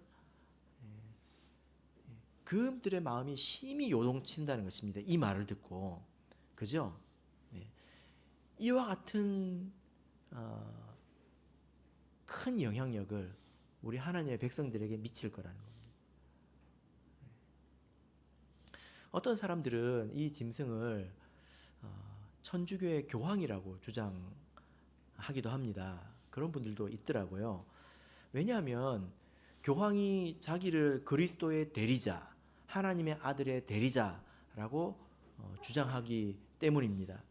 그들의 마음이 심히 요동친다는 것입니다. 이 말을 듣고. 그죠? 이와 같은 큰 영향력을 우리 하나님의 백성들에게 미칠 거라는 겁니다. 어떤 사람들은 이 짐승을 천주교의 교황이라고 주장하기도 합니다. 그런 분들도 있더라고요. 왜냐하면 교황이 자기를 그리스도의 대리자, 하나님의 아들의 대리자라고 주장하기 때문입니다.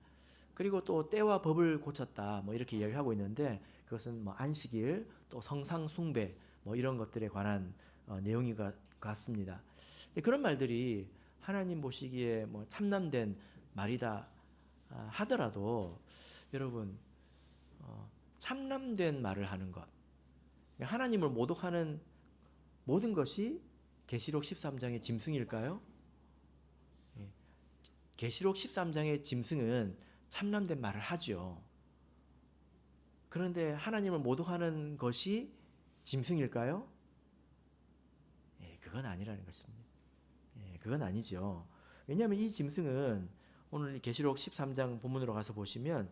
그리고 또 때와 법을 고쳤다 뭐 이렇게 이야기하고 있는데 그것은 뭐 안식일 또 성상 숭배 뭐 이런 것들에 관한 내용이 같습니다. 그런 말들이 하나님 보시기에 뭐 참남된 말이다 하더라도 여러분 참남된 말을 하는 것, 하나님을 모독하는 모든 것이 계시록 13장의 짐승일까요? 계시록 13장의 짐승은 참남된 말을 하죠. 그런데 하나님을 모독하는 것이 짐승일까요? 그건 아니라는 것입니다. 그건 아니죠. 왜냐하면 이 짐승은 오늘 계시록 13장 본문으로 가서 보시면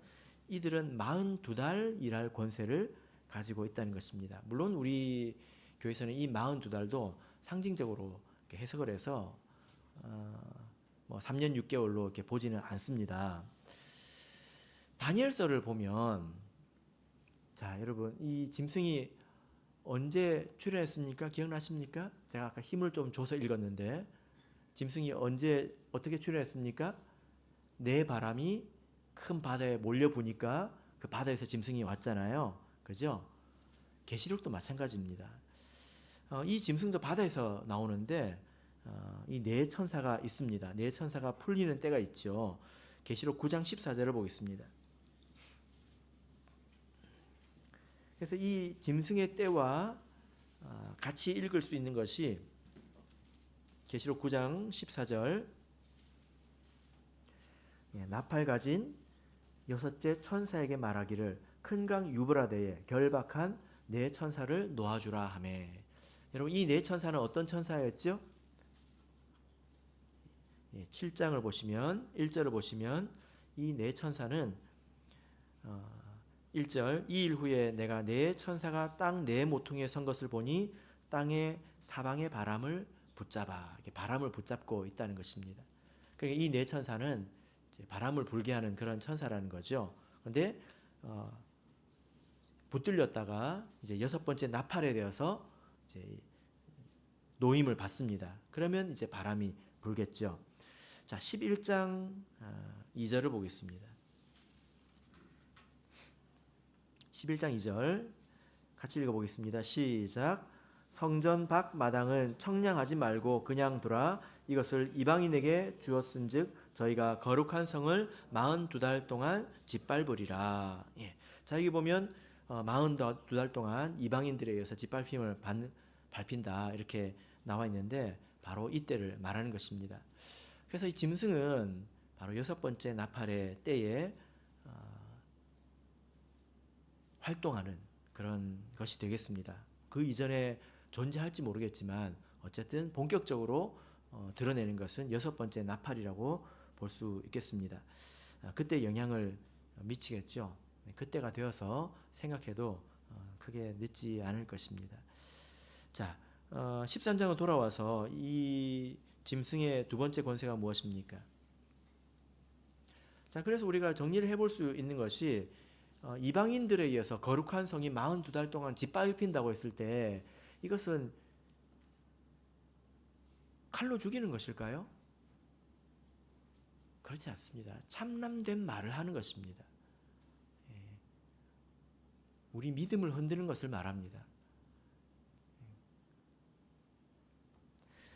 이들은 42달 일할 권세를 가지고 있다는 것입니다. 물론 우리 교회에서는 이 42달도 상징적으로 해석을 해서 뭐 3년 6개월로 이렇게 보지는 않습니다. 다니엘서를 보면 자 여러분 이 짐승이 언제 출현했습니까? 기억나십니까? 제가 아까 힘을 좀 줘서 읽었는데 짐승이 언제 어떻게 출현했습니까? 내 바람이 큰 바다에 몰려보니까 그 바다에서 짐승이 왔잖아요. 그죠? 계시록도 마찬가지입니다. 이 짐승도 바다에서 나오는데 이 네 천사가 있습니다. 네 천사가 풀리는 때가 있죠. 계시록 9장 14절을 보겠습니다. 그래서 이 짐승의 때와 같이 읽을 수 있는 것이 계시록 9장 14절 나팔 가진 여섯째 천사에게 말하기를 큰 강 유브라데에 결박한 네 천사를 놓아주라 하매. 여러분 이 네 천사는 어떤 천사였죠? 7장을 보시면 1절을 보시면 이 네 천사는 1절 이 일 후에 내가 네 천사가 땅 네 모퉁이에 선 것을 보니 땅의 사방의 바람을 붙잡아 이렇게 바람을 붙잡고 있다는 것입니다. 그러니까 이 네 천사는 이제 바람을 불게 하는 그런 천사라는 거죠. 그런데 붙들렸다가 이제 여섯 번째 나팔에 되어서 이제 노임을 받습니다. 그러면 이제 바람이 불겠죠. 자, 11장 2절을 보겠습니다. 11장 2절 같이 읽어보겠습니다. 시작. 성전 밖 마당은 청량하지 말고 그냥 두라. 이것을 이방인에게 주었은즉 저희가 거룩한 성을 42달 동안 짓밟으리라. 자 여기 보면 42달 동안 이방인들에 의해서 짓밟힘을 밟힌다 이렇게 나와 있는데 바로 이때를 말하는 것입니다. 그래서 이 짐승은 바로 여섯 번째 나팔의 때에 활동하는 그런 것이 되겠습니다. 그 이전에 존재할지 모르겠지만 어쨌든 본격적으로 드러내는 것은 6번째 나팔이라고 볼 수 있겠습니다. 그때 영향을 미치겠죠. 그때가 되어서 생각해도 크게 늦지 않을 것입니다. 자, 13장으로 돌아와서 이 짐승의 두 번째 권세가 무엇입니까? 자, 그래서 우리가 정리를 해볼 수 있는 것이 이방인들에 의해서 거룩한 성이 42달 동안 짓밟힌다고 했을 때 이것은 칼로 죽이는 것일까요? 그렇지 않습니다. 참람된 말을 하는 것입니다. 우리 믿음을 흔드는 것을 말합니다.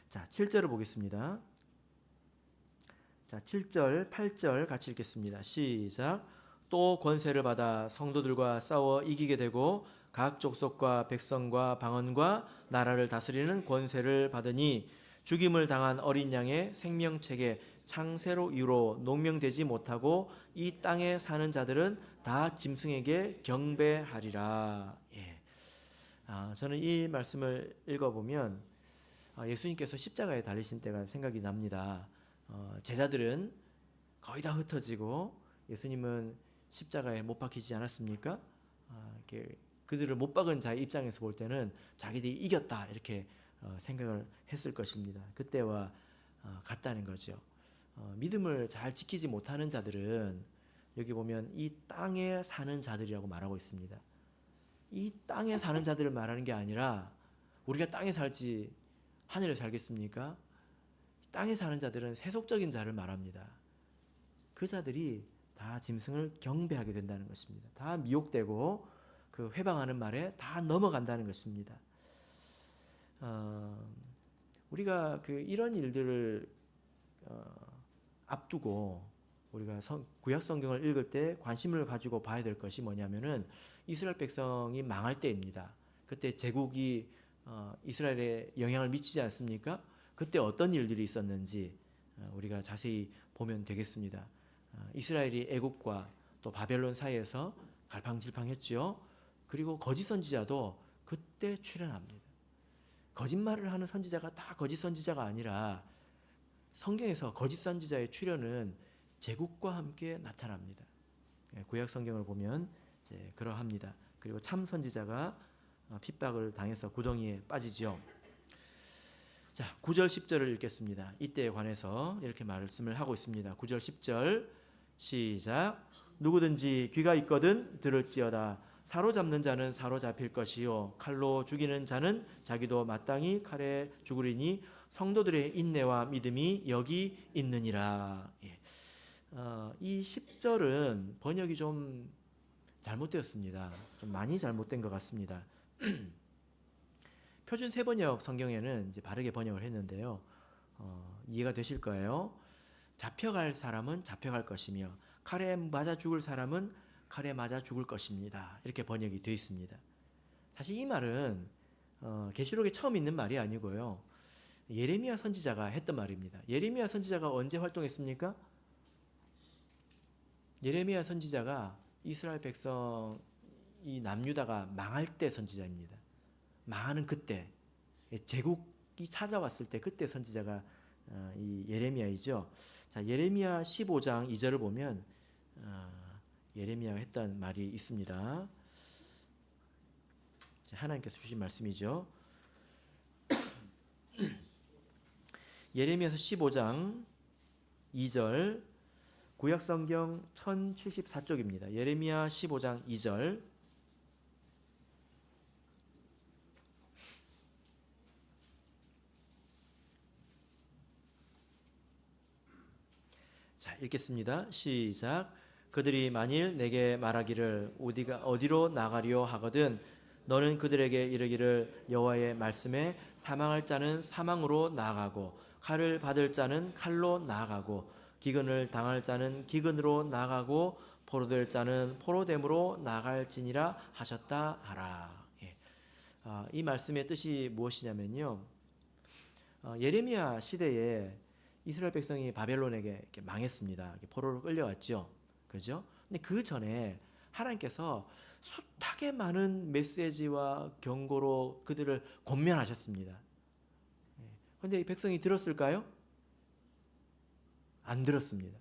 자, 7절을 보겠습니다. 자, 7절, 8절 같이 읽겠습니다. 시작. 또 권세를 받아 성도들과 싸워 이기게 되고 각 족속과 백성과 방언과 나라를 다스리는 권세를 받으니 죽임을 당한 어린 양의 생명책에 창세로 이후로 농명되지 못하고 이 땅에 사는 자들은 다 짐승에게 경배하리라. 예. 저는 이 말씀을 읽어보면 예수님께서 십자가에 달리신 때가 생각이 납니다. 제자들은 거의 다 흩어지고 예수님은 십자가에 못 박히지 않았습니까? 이렇게 그들을 못 박은 자의 입장에서 볼 때는 자기들이 이겼다 이렇게 생각을 했을 것입니다. 그때와 같다는 거죠. 믿음을 잘 지키지 못하는 자들은 여기 보면 이 땅에 사는 자들이라고 말하고 있습니다. 이 땅에 사는 자들을 말하는 게 아니라 우리가 땅에 살지 하늘에 살겠습니까? 땅에 사는 자들은 세속적인 자를 말합니다. 그 자들이 다 짐승을 경배하게 된다는 것입니다. 다 미혹되고 그 회방하는 말에 다 넘어간다는 것입니다. 우리가 이런 일들을 앞두고 우리가 구약 성경을 읽을 때 관심을 가지고 봐야 될 것이 뭐냐면은 이스라엘 백성이 망할 때입니다. 그때 제국이 이스라엘에 영향을 미치지 않습니까? 그때 어떤 일들이 있었는지 우리가 자세히 보면 되겠습니다. 이스라엘이 애국과 또 바벨론 사이에서 갈팡질팡했지요. 그리고 거짓 선지자도 그때 출현합니다. 거짓말을 하는 선지자가 다 거짓 선지자가 아니라 성경에서 거짓 선지자의 출현은 제국과 함께 나타납니다. 구약 성경을 보면 이제 그러합니다. 그리고 참 선지자가 핍박을 당해서 구덩이에 빠지죠. 자, 9절 10절을 읽겠습니다. 이때에 관해서 이렇게 말씀을 하고 있습니다. 9절 10절 시작. 누구든지 귀가 있거든 들을지어다. 사로잡는 자는 사로잡힐 것이요 칼로 죽이는 자는 자기도 마땅히 칼에 죽으리니 성도들의 인내와 믿음이 여기 있느니라. 예. 이 10절은 번역이 좀 잘못되었습니다. 좀 많이 잘못된 것 같습니다. 표준 세번역 성경에는 이제 바르게 번역을 했는데요. 이해가 되실 거예요. 잡혀갈 사람은 잡혀갈 것이며 칼에 맞아 죽을 사람은 칼에 맞아 죽을 것입니다. 이렇게 번역이 되어 있습니다. 사실 이 말은 계시록에 처음 있는 말이 아니고요. 예레미야 선지자가 했던 말입니다. 예레미야 선지자가 언제 활동했습니까? 예레미야 선지자가 이스라엘 백성 이 남유다가 망할 때 선지자입니다. 망하는 그때 제국이 찾아왔을 때 그때 선지자가 이 예레미야이죠. 자, 예레미야 15장 2절을 보면 예레미야가 했던 말이 있습니다. 하나님께서 주신 말씀이죠. 예레미야서 15장 2절 구약성경 1074쪽입니다. 예레미야 15장 2절 자, 읽겠습니다. 시작. 그들이 만일 내게 말하기를 어디로 나가려 하거든 너는 그들에게 이르기를 여호와의 말씀에 사망할 자는 사망으로 나아가고 칼을 받을 자는 칼로 나아가고 기근을 당할 자는 기근으로 나아가고 포로될 자는 포로됨으로 나아갈지니라 하셨다 하라. 예. 이 말씀의 뜻이 무엇이냐면요. 예레미야 시대에 이스라엘 백성이 바벨론에게 이렇게 망했습니다. 이렇게 포로로 끌려왔죠. 그죠? 근데 그 전에 하나님께서 숱하게 많은 메시지와 경고로 그들을 권면하셨습니다. 그런데 이 백성이 들었을까요? 안 들었습니다.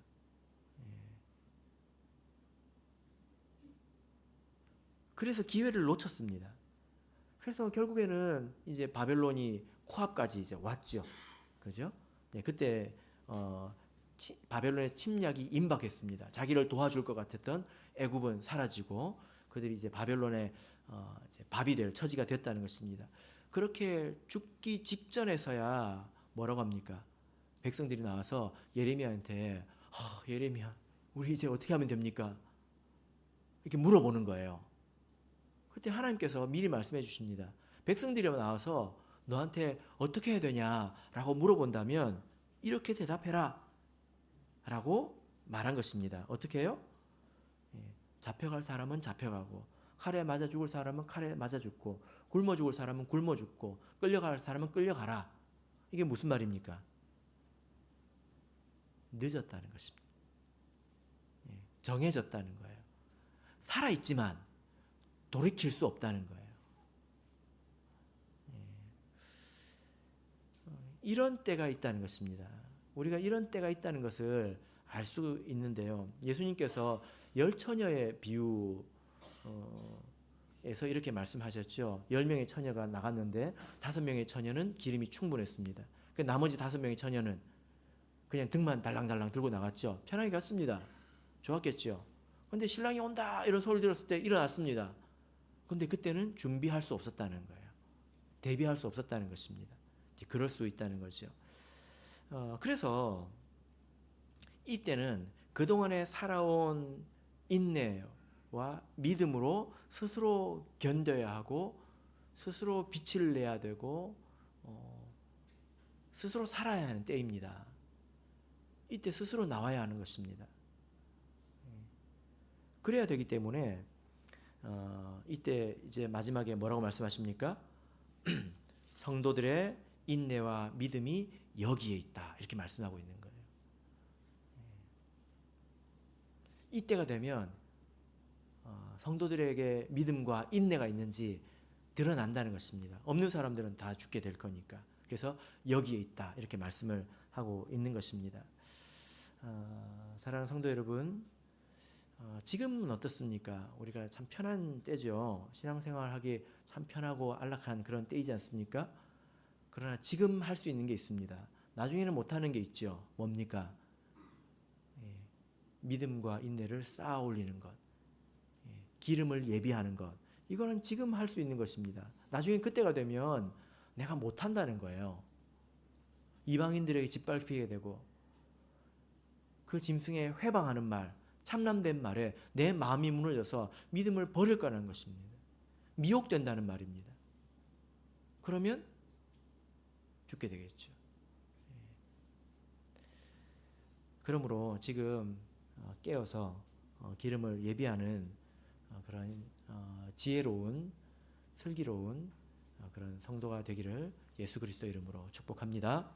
그래서 기회를 놓쳤습니다. 그래서 결국에는 이제 바벨론이 코앞까지 이제 왔죠. 그죠? 네, 그때 바벨론의 침략이 임박했습니다. 자기를 도와줄 것 같았던 애굽은 사라지고 그들이 이제 바벨론의 이제 밥이 될 처지가 됐다는 것입니다. 그렇게 죽기 직전에서야 뭐라고 합니까? 백성들이 나와서 예레미야한테 예레미야, 우리 이제 어떻게 하면 됩니까? 이렇게 물어보는 거예요. 그때 하나님께서 미리 말씀해 주십니다. 백성들이 나와서 너한테 어떻게 해야 되냐라고 물어본다면 이렇게 대답해라 라고 말한 것입니다. 어떻게 해요? 잡혀갈 사람은 잡혀가고 칼에 맞아 죽을 사람은 칼에 맞아 죽고 굶어 죽을 사람은 굶어 죽고 끌려갈 사람은 끌려가라. 이게 무슨 말입니까? 늦었다는 것입니다. 정해졌다는 거예요. 살아있지만 돌이킬 수 없다는 거예요. 이런 때가 있다는 것입니다. 우리가 이런 때가 있다는 것을 알 수 있는데요. 예수님께서 열 처녀의 비유에서 이렇게 말씀하셨죠. 10명의 처녀가 나갔는데 5명의 처녀는 기름이 충분했습니다. 나머지 5명의 처녀는 그냥 등만 달랑달랑 들고 나갔죠. 편하게 갔습니다. 좋았겠죠. 그런데 신랑이 온다 이런 소리를 들었을 때 일어났습니다. 그런데 그때는 준비할 수 없었다는 거예요. 대비할 수 없었다는 것입니다. 그럴 수 있다는 거죠. 그래서 이때는 그동안에 살아온 인내와 믿음으로 스스로 견뎌야 하고 스스로 빛을 내야 되고 스스로 살아야 하는 때입니다. 이때 스스로 나와야 하는 것입니다. 그래야 되기 때문에 이때 이제 마지막에 뭐라고 말씀하십니까? 성도들의 인내와 믿음이 여기에 있다 이렇게 말씀하고 있는 거예요. 이때가 되면 성도들에게 믿음과 인내가 있는지 드러난다는 것입니다. 없는 사람들은 다 죽게 될 거니까. 그래서 여기에 있다 이렇게 말씀을 하고 있는 것입니다. 사랑하는 성도 여러분, 지금은 어떻습니까? 우리가 참 편한 때죠. 신앙생활하기 참 편하고 안락한 그런 때이지 않습니까? 그러나 지금 할 수 있는 게 있습니다. 나중에는 못하는 게 있죠. 뭡니까? 믿음과 인내를 쌓아 올리는 것, 기름을 예비하는 것, 이거는 지금 할 수 있는 것입니다. 나중에 그때가 되면 내가 못한다는 거예요. 이방인들에게 짓밟히게 되고 그 짐승에 회방하는 말, 참람된 말에 내 마음이 무너져서 믿음을 버릴 거라는 것입니다. 미혹된다는 말입니다. 그러면 죽게 되겠죠. 그러므로 지금 깨어서 기름을 예비하는 그런 지혜로운 슬기로운 그런 성도가 되기를 예수 그리스도 이름으로 축복합니다.